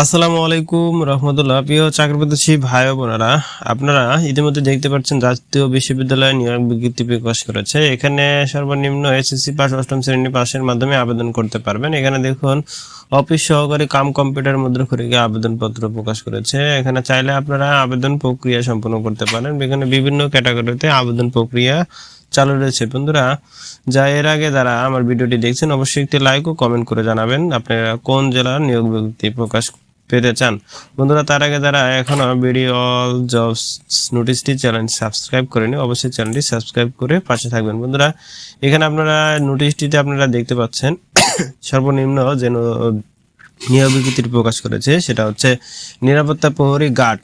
আসসালামু আলাইকুম রহমতুল্লাহ। প্রিয় চাকরিপ্রত্যাশী ভাই ও বোনেরা, আপনারা ইতিমধ্যে দেখতে পাচ্ছেন জাতীয় বিশ্ববিদ্যালয় নিয়োগ বিজ্ঞপ্তি প্রকাশ করেছে। এখানে সর্বনিম্ন এসএসসি পাস, অষ্টম শ্রেণী পাসের মাধ্যমে আবেদন করতে পারবেন। এখানে দেখুন অফিস সহকারী কাম কম্পিউটার মুদ্রাক্ষরিকে আবেদনপত্র প্রকাশ করেছে। এখানে চাইলে আপনারা আবেদন প্রক্রিয়া সম্পন্ন করতে পারেন। এখানে বিভিন্ন ক্যাটাগরিতে আবেদন প্রক্রিয়া চালু রয়েছে। বন্ধুরা, এর আগে যারা আমার ভিডিওটি দেখছেন অবশ্যই একটি লাইক ও কমেন্ট করে জানাবেন আপনারা কোন জেলার নিয়োগ বিজ্ঞপ্তি প্রকাশ পেতে চান। বন্ধুরা, তার আগে যারা এখনো ভিডিও অল জবস নোটিশটি চ্যানেল সাবস্ক্রাইব করেনি অবশ্যই চ্যানেলটি সাবস্ক্রাইব করে পাশে থাকবেন। বন্ধুরা, এখানে আপনারা নোটিশটিতে আপনারা দেখতে পাচ্ছেন সর্বনিম্ন যে নিয়োগ বিজ্ঞপ্তি প্রকাশ করেছে সেটা হচ্ছে নিরাপত্তা প্রহরী গার্ড।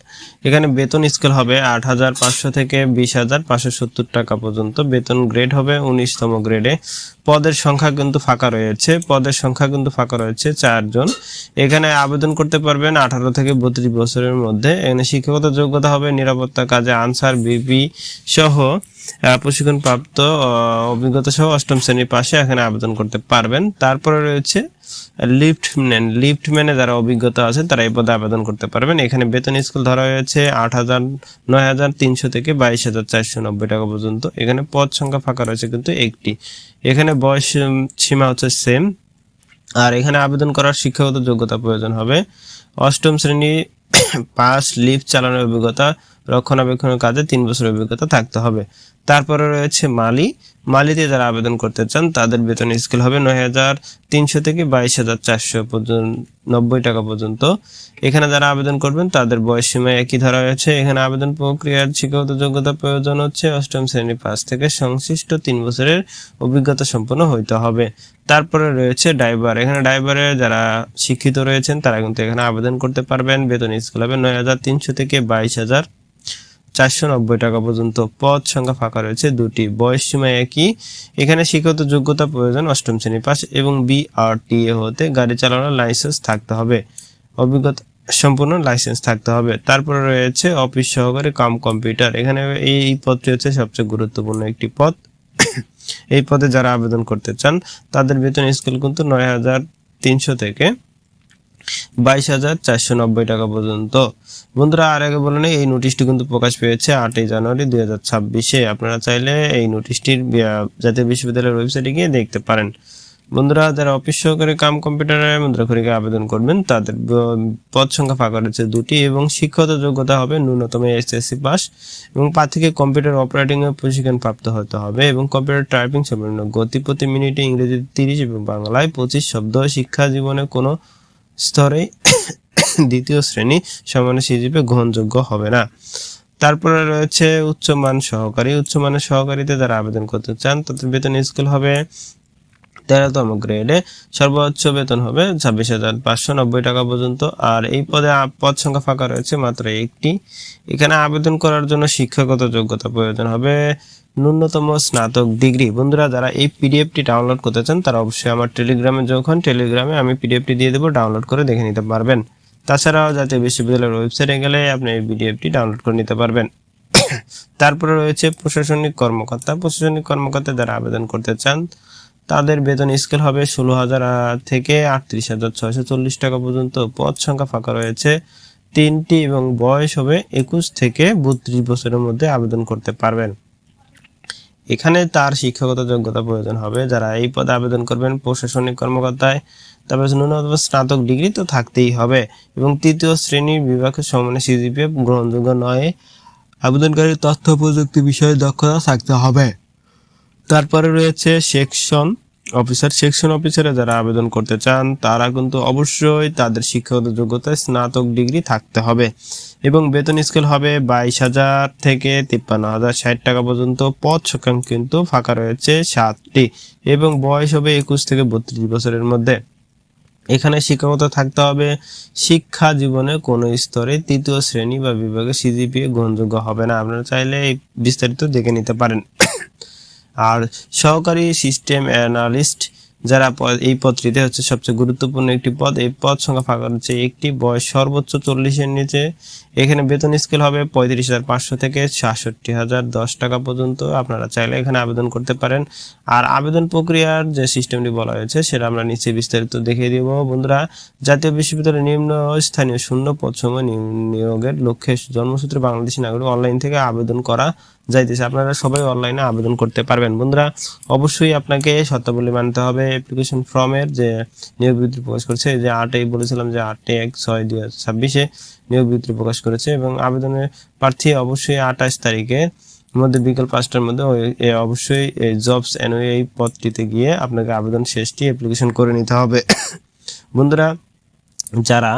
এখানে বেতন স্কেল হবে ৮৫০০ থেকে ২০৫৭০ টাকা পর্যন্ত। বেতন গ্রেড হবে ১৯তম গ্রেডে। পদের সংখ্যা কিন্তু ফাঁকা রয়েছে ৪ জন। এখানে আবেদন করতে পারবেন ১৮ থেকে ৩২ বছরের মধ্যে। এখানে শিক্ষাগত যোগ্যতা হবে নিরাপত্তা কাজে আনসার বিপি সহ প্রশিক্ষণপ্রাপ্ত অভিজ্ঞতা সহ অষ্টম শ্রেণীর পাশে এখানে আবেদন করতে পারবেন। তারপরে রয়েছে লিফটম্যানে যারা অভিজ্ঞতা আছে তারা এই পদে আবেদন করতে পারবেন। এখানে বেতন স্কেল ধরা হয়েছে ৯,৩০০ থেকে ২২,৪৯০ টাকা পর্যন্ত। এখানে পদ সংখ্যা ফাঁকা রয়েছে কিন্তু একটি। এখানে বয়স সীমা হচ্ছে সেম। আর এখানে আবেদন করার শিক্ষাগত যোগ্যতা প্রয়োজন হবে অষ্টম শ্রেণী পাস, লিফট চালানোর অভিজ্ঞতা, রক্ষণাবেক্ষণের কাজে ৩ বছরের অভিজ্ঞতা থাকতে হবে। তারপরে রয়েছে মালিতে যারা আবেদন করতে চান তাদের বেতন স্কেল হবে ৯,৩০০ থেকে ২২,৪৯০ টাকা পর্যন্ত। এখানে যারা আবেদন করবেন তাদের বয়স সীমা একই ধরা হয়েছে। এখানে আবেদন প্রক্রিয়ার শিক্ষাগত যোগ্যতা প্রয়োজন হচ্ছে অষ্টম শ্রেণী পাস থেকে সংশ্লিষ্ট ৩ বছরের অভিজ্ঞতা সম্পন্ন হইতে হবে। তারপরে রয়েছে ড্রাইভার। এখানে ড্রাইভারের যারা শিক্ষিত রয়েছেন তারা কিন্তু এখানে আবেদন করতে পারবেন। বেতন স্কেল হবে ৯,৩০০ থেকে ২২,৪৯০ টাকা পর্যন্ত। পদ সংখ্যা ফাঁকা রয়েছে ২টি। বয়স সীমা একই। এখানে শিক্ষাগত যোগ্যতা প্রয়োজন অষ্টম শ্রেণী পাস এবং বিআরটিএ হতে গাড়ি চালানোর লাইসেন্স থাকতে হবে, অভিজ্ঞতা সম্পূর্ণ লাইসেন্স থাকতে হবে। তারপরে রয়েছে অফিস সহকারী কাম কম্পিউটার। এখানে এই পদটি হচ্ছে সবচেয়ে গুরুত্বপূর্ণ একটি পদ। এই পদে যারা আবেদন করতে চান তাদের বেতন স্কেল কিন্তু ৯,৩০০ থেকে ২২,৪৯০ টাকা পর্যন্ত। বন্ধুরা, আর আগে বলে নেই এই নোটিশটি কিন্তু প্রকাশ পেয়েছে ৮ই জানুয়ারি ২০২৬-এ। আপনারা চাইলে এই নোটিশটির জাতীয় বিশ্ববিদ্যালয়ের ওয়েবসাইটে গিয়ে দেখতে পারেন। বন্ধুরা, যারা অফিস সহকারী কাম কম্পিউটারে মুদ্রাক্ষরিকে আবেদন করবেন তাদের পদ সংখ্যা ফাঁকা রয়েছে ২টি এবং শিক্ষাগত যোগ্যতা হবে ন্যূনতম এসএসসি পাস এবং প্রার্থীকে কম্পিউটার অপারেটিং এর প্রশিক্ষণ প্রাপ্ত হতে হবে এবং কম্পিউটার টাইপিং সম্পূর্ণ গতি প্রতি মিনিটে ইংরেজিতে ৩০ এবং বাংলায় ২৫ শব্দ। শিক্ষা জীবনে কোনো স্তরে দ্বিতীয় শ্রেণী সমান সিজিপি গ্রহণযোগ্য হবে না। তারপরে রয়েছে উচ্চমানের সহকারীতে যারা আবেদন করতে চান তাদের বেতন স্কেল হবে ১৩তম গ্রেডে। সর্বোচ্চ বেতন হবে ২৬,৫৯০ টাকা পর্যন্ত। আর এই পদে পদ সংখ্যা ফাঁকা রয়েছে মাত্র একটি। এখানে আবেদন করার জন্য শিক্ষাগত যোগ্যতা প্রয়োজন হবে ন্যূনতম স্নাতক ডিগ্রি। বন্ধুরা, যারা এই পিডিএফটি ডাউনলোড করতে চান তারা অবশ্যই আমার টেলিগ্রামে আমি পিডিএফটি দিয়ে দেবো, ডাউনলোড করে দেখে নিতে পারবেন। তাছাড়াও জাতীয় বিশ্ববিদ্যালয়ের ওয়েবসাইটে গেলে আপনি এই পিডিএফটি ডাউনলোড করে নিতে পারবেন। তারপরে রয়েছে প্রশাসনিক কর্মকর্তা যারা আবেদন করতে চান তাদের বেতন স্কেল হবে ১৬,০০০ থেকে ৩৮,৬৪০ টাকা পর্যন্ত। পদ সংখ্যা ফাঁকা রয়েছে ৩টি এবং বয়স হবে ২১ থেকে ৩২ বছরের মধ্যে আবেদন করতে পারবেন। এখানে তার শিক্ষাগত যোগ্যতা প্রয়োজন হবে যারা এই পদে আবেদন করবেন প্রশাসনিক কর্মকর্তায়, তারপরে ন্যূনতম স্নাতক ডিগ্রি তো থাকতেই হবে এবং তৃতীয় শ্রেণীর বিভাগের সমানে সিজিপিএ গ্রহণযোগ্য নয়। আবেদনকারীর তথ্য প্রযুক্তি বিষয়ে দক্ষতা থাকতে হবে। তারপরে রয়েছে সেকশন অফিসারে যারা আবেদন করতে চান তারা কিন্তু অবশ্যই তাদের শিক্ষাগত যোগ্যতায় স্নাতক ডিগ্রি থাকতে হবে এবং বেতন স্কেল হবে ২২,০০০ থেকে ৫৩,০৬০ টাকা পর্যন্ত। পদ সংখ্যা কিন্তু ফাঁকা রয়েছে ৭টি এবং বয়স হবে ২১ থেকে ৩২ বছরের মধ্যে। এখানে শিক্ষাগত থাকতে হবে শিক্ষা জীবনে কোনো স্তরে তৃতীয় শ্রেণী বা বিভাগে সিজিপিএ গ্রহণযোগ্য হবে না। আপনারা চাইলে এই বিস্তারিত দেখে নিতে পারেন। আর সহকারী সিস্টেম অ্যানালিস্ট যারা এই পদটিতে হচ্ছে সবচেয়ে গুরুত্বপূর্ণ একটি পদ, এই পদ সংখ্যা ফাঁকা হচ্ছে একটি, বয়স সর্বোচ্চ 40-এর নিচে। এখানে বেতন স্কেল হবে 35,500 থেকে 66,010 টাকা পর্যন্ত। আপনারা চাইলে এখানে আবেদন করতে পারেন। আর আবেদন প্রক্রিয়ার যে সিস্টেমটি বলা হয়েছে সেটা আমরা নিচে বিস্তারিত দেখিয়ে দিব। বন্ধুরা, জাতীয় বিশ্ববিদ্যালয়ের নিম্ন স্থানীয় শূন্য পদসমূহ নিয়োগের লক্ষ্যে জন্মসূত্রে বাংলাদেশি নাগরিক অনলাইন থেকে আবেদন করা যাইতেছে। আপনারা সবাই অনলাইনে আবেদন করতে পারবেন। বন্ধুরা, অবশ্যই আপনাকে শর্তাবলী মানতে হবে। অ্যাপ্লিকেশন ফর্মের যে নিয়োগ বিজ্ঞপ্তি প্রকাশ করেছে, যে 8 বলেছিলাম যে 8/6/2026 নিয়োগ বিজ্ঞপ্তি প্রকাশ করেছে, এবং আবেদনের প্রার্থী অবশ্যই 28 তারিখের মধ্যে বিকেল 5টার মধ্যে অবশ্যই জবস এনওএ এই পদটিতে গিয়ে আপনাকে আবেদন শেষটি অ্যাপ্লিকেশন করে নিতে হবে। বন্ধুরা, যারা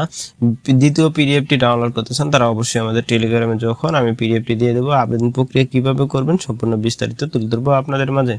দ্বিতীয় পিডিএফটি ডাউনলোড করতে চান তারা অবশ্যই আমাদের টেলিগ্রামে, যখন আমি পিডিএফটি দিয়ে দেবো, আবেদন প্রক্রিয়া কিভাবে করবেন সম্পূর্ণ বিস্তারিত তুলে ধরবো আপনাদের মাঝে।